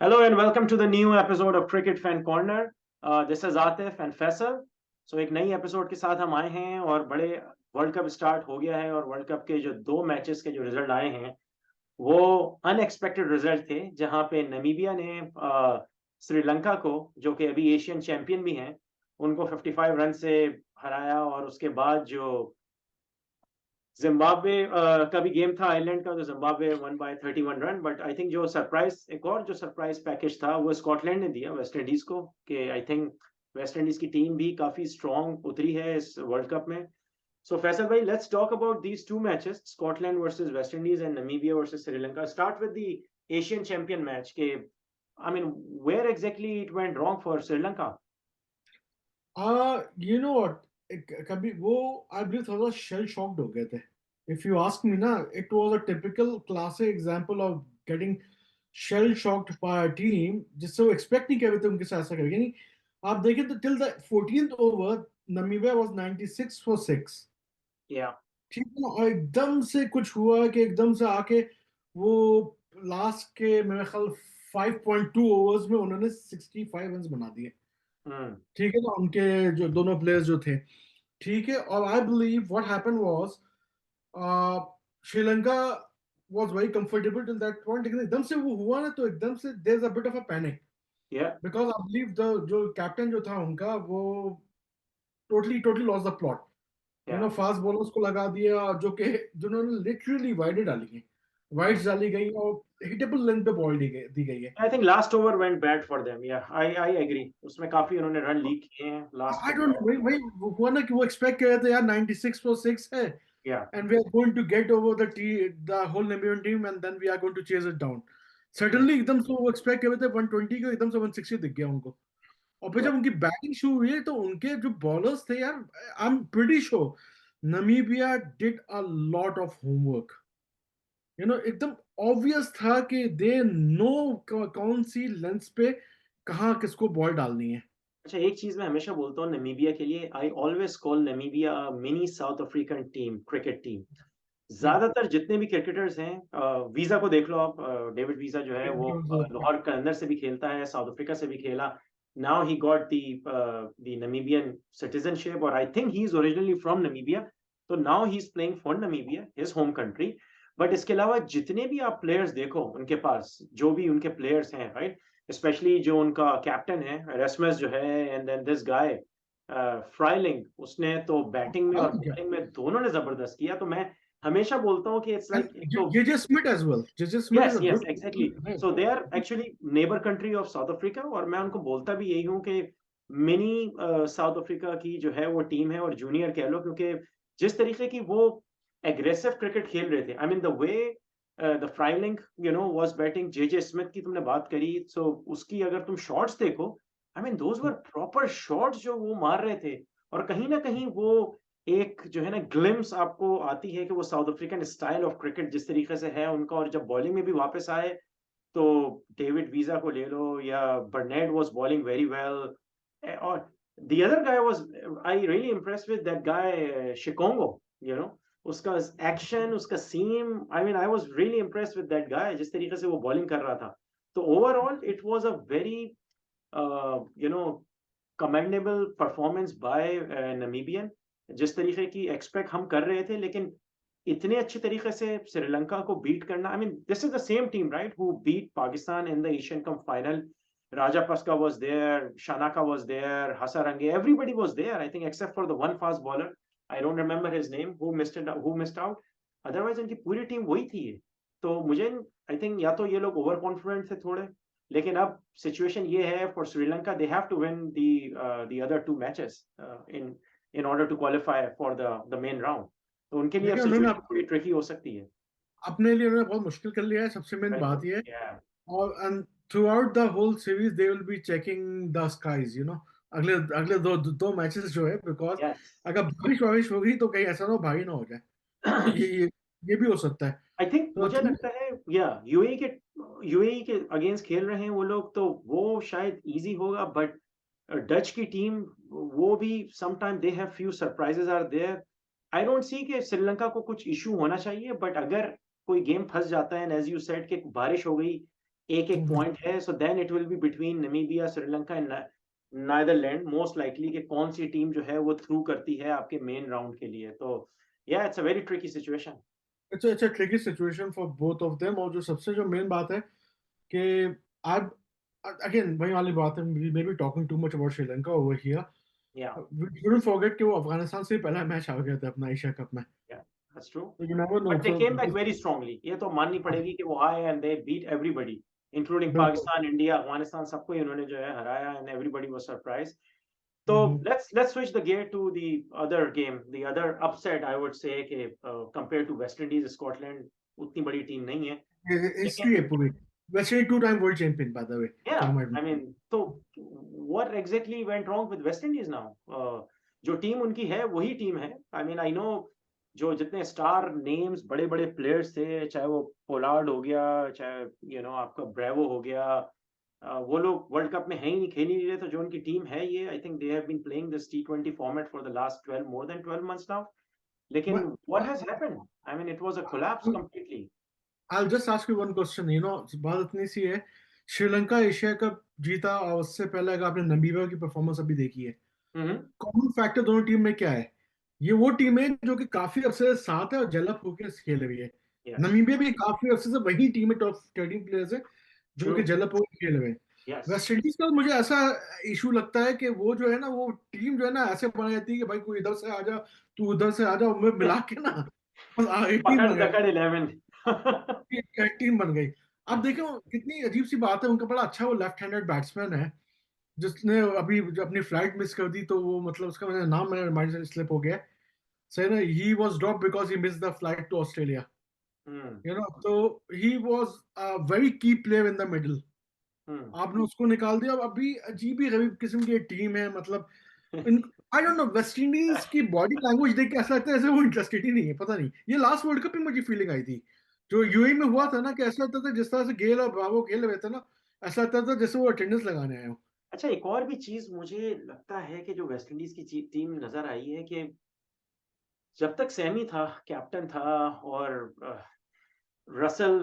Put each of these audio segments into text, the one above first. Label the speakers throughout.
Speaker 1: Hello and welcome to the new episode of Cricket Fan Corner. This is Atif and Faisal. So एक नई episode के साथ हम आए हैं और बड़े वर्ल्ड कप स्टार्ट हो गया है और वर्ल्ड कप के जो दो मैचेस के जो रिजल्ट आए हैं वो अनएक्सपेक्टेड रिजल्ट थे, जहां पे नमीबिया ने श्रीलंका को, जो कि अभी एशियन चैंपियन भी हैं, उनको 55 रन से हराया। और उसके बाद जो जिम्बाब्वे का भी गेम था आयरलैंड का, तो Zimbabwe one by 31 run. But I think जो सरप्राइज, एक और जो सरप्राइज पैकेज था वो स्कॉटलैंड ने दिया वेस्ट इंडीज को, कि आई थिंक वेस्ट इंडीज की टीम भी काफी स्ट्रांग उतरी है इस वर्ल्ड कप में। सो फैसल भाई, let's talk about these two matches, Scotland versus West Indies and Namibia versus Sri Lanka. Start with the Asian champion match के, I mean where exactly it went wrong for Sri Lanka?
Speaker 2: You know what? कभी वो I believe थोड़ा shell shocked हो गए थे. If you ask me ना, it was a typical classic example of getting shell shocked by a team जिससे वो expect नहीं कर रहे थे उनके साथ ऐसा करेंगे. नहीं, आप देखें तो till the 14th over Namibia was 96 for 6.
Speaker 1: या
Speaker 2: ठीक है ना, और एकदम से कुछ हुआ कि एकदम से आके वो लास्ट के मेरे ख्याल 5.2 ओवर्स में उन्होंने 65 रन बना दिए.
Speaker 1: हम्म
Speaker 2: ठीक है ना, उनके जो दोनों प्लेयर्स जो थे. ठीक है, और I believe what happened was Sri Lanka was very comfortable till that point, लेकिन एकदम से वो हुआ ना तो एकदम से there is a bit of a panic.
Speaker 1: Yeah
Speaker 2: because I believe the जो कैप्टन जो था उनका वो totally totally loss the plot.
Speaker 1: Yeah
Speaker 2: fast bowlers को लगा दिया जो कि जिन्होंने लिटरली वाइड डाली है, वाइड्स डाली गई और हिटेबल लेंथ पे बॉल दी गई है.
Speaker 1: I think last over went bad for them. या आई एग्री, उसमें काफी उन्होंने रन लीक किए हैं लास्ट
Speaker 2: आई
Speaker 1: के
Speaker 2: डोंट, वही वही हुआ ना कि वो एक्सपेक्ट कर रहे थे यार 96 फॉर 6 है
Speaker 1: या
Speaker 2: and we are going to get over the whole Namibian team and then we are going to chase it down. Certainly एकदम से वो एक्सपेक्ट कर रहे थे 120 को, एकदम से 160 दिख गया उनको. और फिर जब उनकी बैटिंग शुरू हुई तो उनके जो बॉलर्स थे यार, I am pretty sure Namibia did a lot of homework. एकदम ऑब्वियस था कि दे नो कौन सी लेंथ पे कहाँ किसको बॉल डालनी है.
Speaker 1: अच्छा, एक चीज मैं हमेशा बोलता हूँ नमीबिया के लिए, I always call Namibia mini south African team, cricket team. ज्यादातर जितने भी क्रिकेटर्स हैं, वीजा को देख लो आप, डेविड वीजा जो है वो लाहौर कलंदर से भी खेलता है, साउथ अफ्रीका से भी खेला। Now he got the Namibian citizenship, और I think he is originally from Namibia. तो now he is playing for Namibia, his home country. But इसके अलावा जितने भी आप प्लेयर्स देखो उनके पास, जो भी उनके प्लेयर्स हैं, राइट, स्पेशली जो उनका कैप्टन है रेस्मस जो है, एंड देन दिस गाय फ्राइलिंग, उसने तो बैटिंग में और बॉलिंग में दोनों ने जबरदस्त किया। तो मैं हमेशा बोलता हूँ कि इट्स
Speaker 2: And
Speaker 1: लाइक, एक तो
Speaker 2: JJ Smith as well. JJ Smith is
Speaker 1: yes
Speaker 2: a
Speaker 1: yes
Speaker 2: good
Speaker 1: exactly.
Speaker 2: player.
Speaker 1: So they are actually neighbour country of South Africa, और मैं उनको बोलता भी यही हूँ कि मिनी साउथ अफ्रीका की जो है वो टीम है, और जूनियर कह लो, क्योंकि जिस तरीके की वो एग्रेसिव क्रिकेट खेल रहे थे, I mean the way the Frylinck was batting, JJ Smith की तुमने बात करी, सो उसकी अगर तुम शॉट्स देखो, I mean those were proper shots जो वो मार रहे थे। और कहीं ना कहीं वो एक जो है ना ग्लिम्स आपको आती है कि वो south African style of cricket जिस तरीके से है उनका। और जब बॉलिंग में भी वापस आए, तो डेविड वीजा को ले लो, या Burnett was bowling very well, और the other guy was, I really impressed with that guy Shikongo, you know उसका एक्शन, उसका seam, I mean I was really impressed with that guy, जिस तरीके से वो बॉलिंग कर रहा था। तो overall it was a very you know commendable performance by Namibian, जिस तरीके की एक्सपेक्ट हम कर रहे थे। लेकिन इतने अच्छे तरीके से श्रीलंका को बीट करना, I mean this is the same team right who beat Pakistan in the Asian cup final. Rajapaksa was there, Shanaka was there, Hasarange, everybody was there, I think, except for the one fast bowler. I don't remember his name, who missed out. Otherwise, इनकी पूरी team वही थी। तो मुझे I think या तो ये लोग ओवर कॉन्फिडेंट थे थोड़े, लेकिन अब सिचुएशन ये है for Sri Lanka, they have to win the other two matches in order to qualify for the main round. तो उनके लिए अब
Speaker 2: देखिए उन्होंने
Speaker 1: सिचुएशन थोड़ी ट्रिकी हो सकती है।
Speaker 2: अपने लिए उन्होंने बहुत मुश्किल कर लिया है, सबसे मेन बात
Speaker 1: बिल्कुल,
Speaker 2: ये है.
Speaker 1: या
Speaker 2: और and throughout the whole series they will be checking the skies. अगले अगले दो मैचेस जो है, बिकॉज
Speaker 1: यस।
Speaker 2: अगर बारिश वारिश हो गई तो कहीं ऐसा ना हो भारी ना हो जाए. ये भी हो सकता है.
Speaker 1: आई थिंक
Speaker 2: तो
Speaker 1: मुझे लगता है, या यूएई के अगेंस्ट खेल रहे हैं वो लोग, तो वो शायद इजी होगा। बट डच की टीम, वो भी sometime they have few surprises are there. I don't see कि श्रीलंका को कुछ इशू होना चाहिए, बट अगर कोई गेम फंस जाता है, एज यू सेड कि बारिश हो गई, एक पॉइंट है, so then it will be between Namibia, Sri Lanka and Netherlands most likely कि कौन सी टीम जो है वो थ्रू करती है आपके मेन राउंड के लिए। तो या it's a very tricky situation.
Speaker 2: It's a tricky situation for both of them. और जो सबसे जो मेन बात है कि अब अगेन वही वाली बात है, may be talking too much about Sri Lanka over here.
Speaker 1: या
Speaker 2: वी शुडंट फॉरगेट कि वो अफगानिस्तान से पहला मैच आ गया था अपना एशिया कप में।
Speaker 1: Yeah that's true.
Speaker 2: तो you never know.
Speaker 1: But they
Speaker 2: so
Speaker 1: came back very strongly, ये तो माननी पड़ेगी कि वो आए and they beat everybody, including
Speaker 2: बिल्कुल।
Speaker 1: पाकिस्तान, इंडिया, अफगानिस्तान, सबको ही उन्होंने जो है हराया and everybody was surprised. So
Speaker 2: hmm.
Speaker 1: let's switch the gear to the other game, the other upset I would say कि compared to West Indies, Scotland उतनी बड़ी team नहीं है,
Speaker 2: हिस्ट्री
Speaker 1: लेकिन
Speaker 2: है पूरी। वैसे ही 2 time world champion by the way.
Speaker 1: yeah, I mean तो what exactly went wrong with West Indies now? जो टीम उनकी है वही टीम है। I mean I know जो जितने स्टार नेम्स बड़े बड़े प्लेयर्स थे, चाहे वो पोलार्ड हो गया, चाहे आपका ब्रेवो हो गया, वो लोग वर्ल्ड कप में है ही नहीं, खेल ही नहीं रहे। तो जो उनकी टीम है ये I think they have been playing this T20 format for the last 12 more than 12 months now. लेकिन what has happened? I mean it was a collapse completely.
Speaker 2: I'll just ask you one question. बात इतनी सी है, Sri Lanka Asia cup जीता और उससे पहले अगर आपने नमीबिया की परफॉर्मेंस अभी देखी है,
Speaker 1: हम्म।
Speaker 2: कॉमन फैक्टर दोनों टीम में क्या है? ये वो टीम है जो कि काफी अरसे से साथ है और डेवलप होकर खेल रही है।
Speaker 1: यस,
Speaker 2: नमीबिया भी काफी अरसे से वही टीम है, टॉप 13 प्लेयर्स है जो
Speaker 1: ट्रू,
Speaker 2: कि डेवलप होकर खेल रहे हैं।
Speaker 1: यस।
Speaker 2: वेस्ट इंडीज का मुझे ऐसा इशू लगता है कि वो जो है ना, वो टीम जो है ना ऐसे बनाई जाती है कि भाई कोई इधर से आ जा, तू उधर से आ जा, मिला के ना बस एक टीम
Speaker 1: पकड़
Speaker 2: बन
Speaker 1: दकड़ 11।
Speaker 2: टीम बन गई। अब देखो कितनी अजीब सी बात है, उनका बड़ा अच्छा वो लेफ्ट हैंडेड बैट्समैन है जिसने अभी जो अपनी फ्लाइट मिस कर दी, तो वो मतलब उसका नाम मेरे माइंड से स्लिप हो गया है। सही ना, he was drop because he miss the flight to Australia.
Speaker 1: Hmm,
Speaker 2: तो he was a very key player in the middle.
Speaker 1: Hmm.
Speaker 2: आपने उसको निकाल दिया। अब अभी अजीब ही गरीब किस्म की टीम है, मतलब इन I don't know, West Indies की बॉडी लैंग्वेज देख के ऐसा लगता है जैसे वो इंटरेस्टेड ही नहीं है। पता नहीं, ये लास्ट वर्ल्ड कप में मुझे फीलिंग आई थी जो यूएई में हुआ था ना, कि ऐसा लगता था जिस तरह से गेल और ब्रावो खेल रहे थे ना, ऐसा लगता था जैसे वो अटेंडेंस लगाने आए हो।
Speaker 1: अच्छा, एक और भी चीज मुझे लगता है कि जो वेस्ट इंडीज की टीम नजर आई है कि जब तक सैमी था, कैप्टन था, और रसल,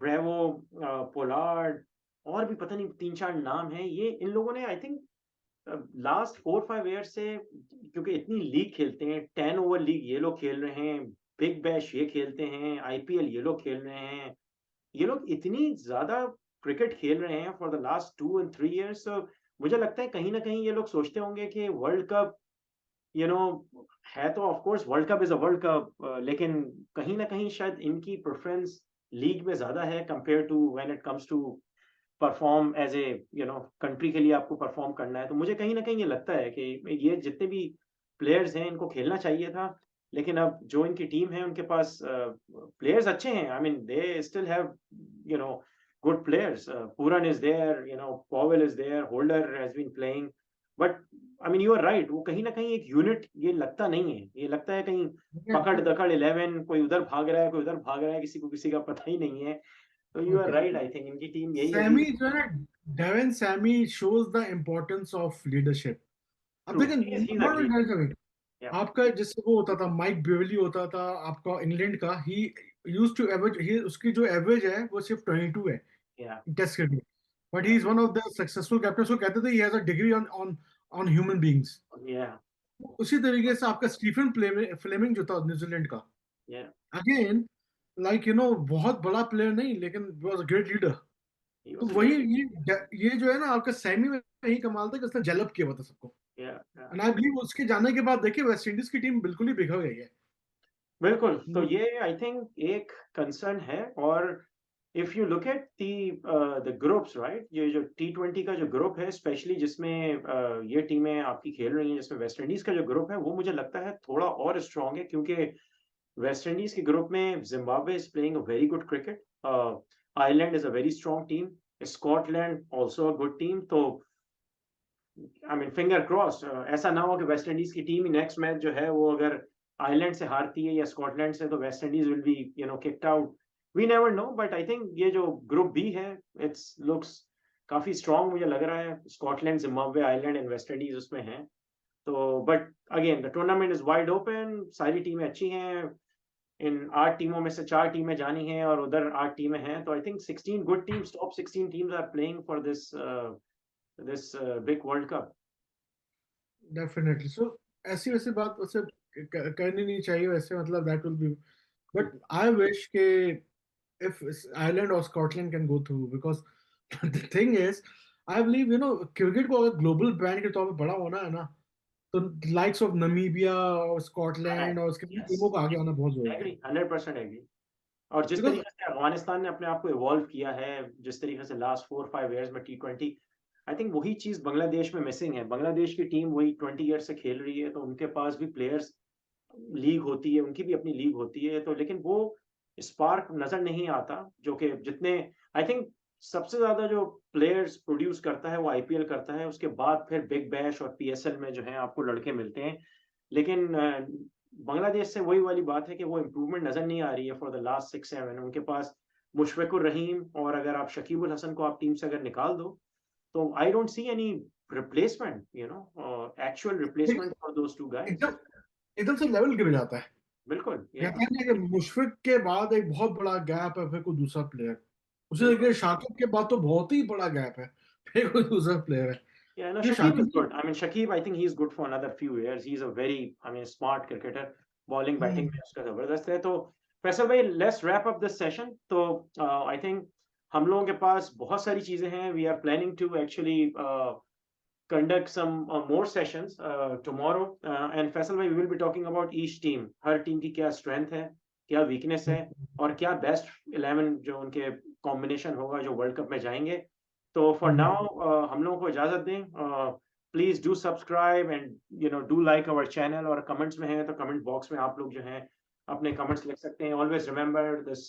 Speaker 1: ब्रेवो, पोलार्ड, और भी पता नहीं 3-4 नाम हैं, ये इन लोगों ने आई थिंक लास्ट 4-5 ईयर से, क्योंकि इतनी लीग खेलते हैं, 10 ओवर लीग ये लोग खेल रहे हैं, बिग बैश ये खेलते हैं, आईपीएल ये लोग खेल रहे हैं, ये लोग इतनी ज्यादा क्रिकेट खेल रहे हैं for the last 2 and 3 years। तो मुझे लगता है कहीं ना कहीं ये लोग सोचते होंगे कि वर्ल्ड कप यू नो है, तो of course world cup is a world cup, लेकिन कहीं ना कहीं शायद इनकी प्रेफरेंस लीग में ज्यादा है compare to when it comes to perform as a country के लिए आपको परफॉर्म करना है। तो मुझे कहीं ना कहीं ये लगता है कि ये जितने भी प्लेयर्स हैं इनको खेलना चाहिए था, लेकिन अब जो इनकी टीम है उनके पास प्लेयर्स अच्छे हैं। I mean they still have you know good players. Pooran is there, Powell is there, Holder has been playing, but I mean you are right, वो कहीं ना कहीं एक यूनिट ये लगता नहीं है। ये लगता है कहीं पकड़ दकड़ 11, कोई उधर भाग रहा है, कोई उधर भाग रहा है, किसी को किसी का पता ही नहीं है। तो you are
Speaker 2: okay,
Speaker 1: right, I think इनकी टीम यही अभी।
Speaker 2: सैमी जो है ना, Daren Sammy shows the importance of leadership. अब
Speaker 1: ट्रू,
Speaker 2: देखिए,
Speaker 1: ही इज अ ग्रेट। या,
Speaker 2: आपका जिससे वो होता था, माइक बेवली होता था आपका इंग्लैंड का, ही यूज्ड टू एवरेज, ही उसकी जो एवरेज है वो सिर्फ 22 है
Speaker 1: या,
Speaker 2: टेस्ट क्रिकेट। बट ही
Speaker 1: या,
Speaker 2: is one of the successful captain. वो कहते थे he has a degree on on on human beings.
Speaker 1: या,
Speaker 2: उसी तरीके से आपका स्टीफन फ्लेमिंग जो था न्यूजीलैंड का,
Speaker 1: या,
Speaker 2: अगेन बहुत बड़ा प्लेयर नहीं, लेकिन वाज अ ग्रेट लीडर।
Speaker 1: ही
Speaker 2: तो
Speaker 1: वाज अ
Speaker 2: वही
Speaker 1: ग्रेट।
Speaker 2: ये जो है ना आपका सैमी में यही कमाल था कि उसने जेलअप किया हुआ था सबको।
Speaker 1: या, या,
Speaker 2: एंड आई बिलीव उसके जाने के बाद देखिए वेस्ट इंडीज की टीम बिल्कुल ही बिखर गई है।
Speaker 1: बिल्कुल। तो ये आई थिंक एक कंसर्न है। और if you look at the groups, right, ये जो T20 का जो ग्रुप है स्पेशली, जिसमें ये टीमें आपकी खेल रही हैं, जिसमें वेस्ट इंडीज का जो ग्रुप है वो मुझे लगता है थोड़ा और स्ट्रांग है, क्योंकि वेस्ट इंडीज के ग्रुप में Zimbabwe is playing a very good cricket, Ireland is a very strong team, Scotland also a good team. तो आई मीन फिंगर क्रॉस, ऐसा ना हो कि वेस्ट इंडीज की टीम ही नेक्स्ट मैच जो है वो अगर आयरलैंड से हारती है या स्कॉटलैंड से, तो West Indies will be kicked out. We never know, but I think ये जो ग्रुप बी है, इट्स लुक्स काफी स्ट्रांग मुझे लग रहा है। Scotland, Zimbabwe, Ireland and West Indies उसमें हैं। तो but again the tournament is wide open, सारी टीमें अच्छी हैं। इन 8 टीमों में से 4 टीमें जानी हैं और उधर 8 टीमें हैं, तो I think 16 good teams, top 16 teams are playing for this big World Cup.
Speaker 2: Definitely. So ऐसी वैसी बात वैसे करनी नहीं चाहिए वैसे, मतलब that will be, but I wish के if Ireland or Scotland can go through, because the thing is, I believe, you know, cricket को अगर ग्लोबल ब्रांड के तौर पे बड़ा होना है ना, तो लाइक्स ऑफ नमीबिया और स्कॉटलैंड और उसके
Speaker 1: यस,
Speaker 2: टीमों को आगे आना बहुत जरूरी है।
Speaker 1: Agree, 100% agree. और जिस
Speaker 2: बिकॉज
Speaker 1: तरीके से अफ़गानिस्तान ने अपने आप को इवॉल्व किया है, जिस तरीके से लास्ट 4-5 इयर्स में टी20, आई थिंक वही चीज़ बांग्लादेश में मिसिंग है। बांग्लादेश की टीम वही 20 ईयर्स से खेल रही है, तो उनके पास भी प्लेयर्स, लीग होती है, उनकी भी अपनी लीग होती है, तो लेकिन वो स्पार्क नज़र नहीं आता, जो कि जितने आई थिंक सबसे ज़्यादा जो प्लेयर्स प्रोड्यूस करता है, वो आईपीएल करता है, उसके बाद फिर बिग बैश और पीएसएल में जो है आपको लड़के मिलते हैं। लेकिन बांग्लादेश से वही वाली बात है कि वो इम्प्रूवमेंट नज़र नहीं आ रही है फॉर द लास्ट 6-7। उनके पास मुशफ़िकुर रहीम और अगर आप शकीबुल हसन को आप टीम से अगर निकाल दो, तो आई don't see any replacement, actual replacement for those 2 guys.
Speaker 2: एकदम एकदम से लेवल गिर जाता है।
Speaker 1: बिल्कुल, या
Speaker 2: कहते हैं कि मुशफिक के बाद एक बहुत बड़ा गैप है, फिर कोई दूसरा प्लेयर। उसी तरीके से शाकिब के बाद तो बहुत ही बड़ा गैप है, फिर कोई दूसरा प्लेयर है।
Speaker 1: Yeah, no,
Speaker 2: ये
Speaker 1: Shakib is
Speaker 2: Shakib
Speaker 1: good. I mean, Shakib, I think he's good for another few years. He's a very, I mean, smart cricketer. Bowling, batting में उसका जबरदस्त है। तो फैसल भाई, let's wrap up this session. तो I think हम लोगों के पास बहुत सारी चीजें हैं. We are planning to actually conduct some more sessions tomorrow. And Faisal भाई, we will be talking about each team. Her team की क्या strength है, क्या weakness है, और क्या best 11 जो उनके combination होगा जो वर्ल्ड कप में जाएंगे। तो फॉर नाउ हम लोगों को इजाजत दें। Please do subscribe and do like our channel, और कमेंट्स में है तो कमेंट बॉक्स में आप लोग जो हैं अपने कमेंट्स लिख सकते हैं। Always remember this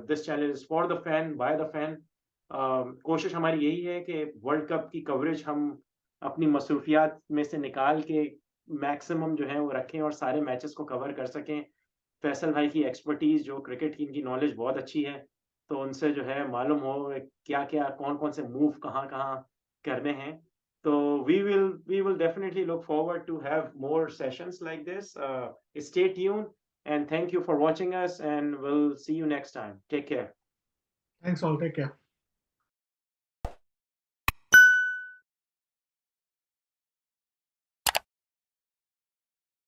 Speaker 1: this channel is for the fan by the fan. कोशिश हमारी यही है कि वर्ल्ड कप की कवरेज हम अपनी मसरूफियात में से निकाल के मैक्सिमम जो है वो रखें और सारे मैचेस को कवर कर सकें। फैसल भाई की एक्सपर्टीज, जो क्रिकेट की इनकी नॉलेज बहुत अच्छी है, तो उनसे जो है मालूम हो क्या-क्या, कौन-कौन से मूव कहाँ-कहाँ करने हैं। तो we will definitely look forward to have more sessions like this. Stay tuned and thank you for watching us and will see you next time. Take care.
Speaker 2: Thanks all, take care.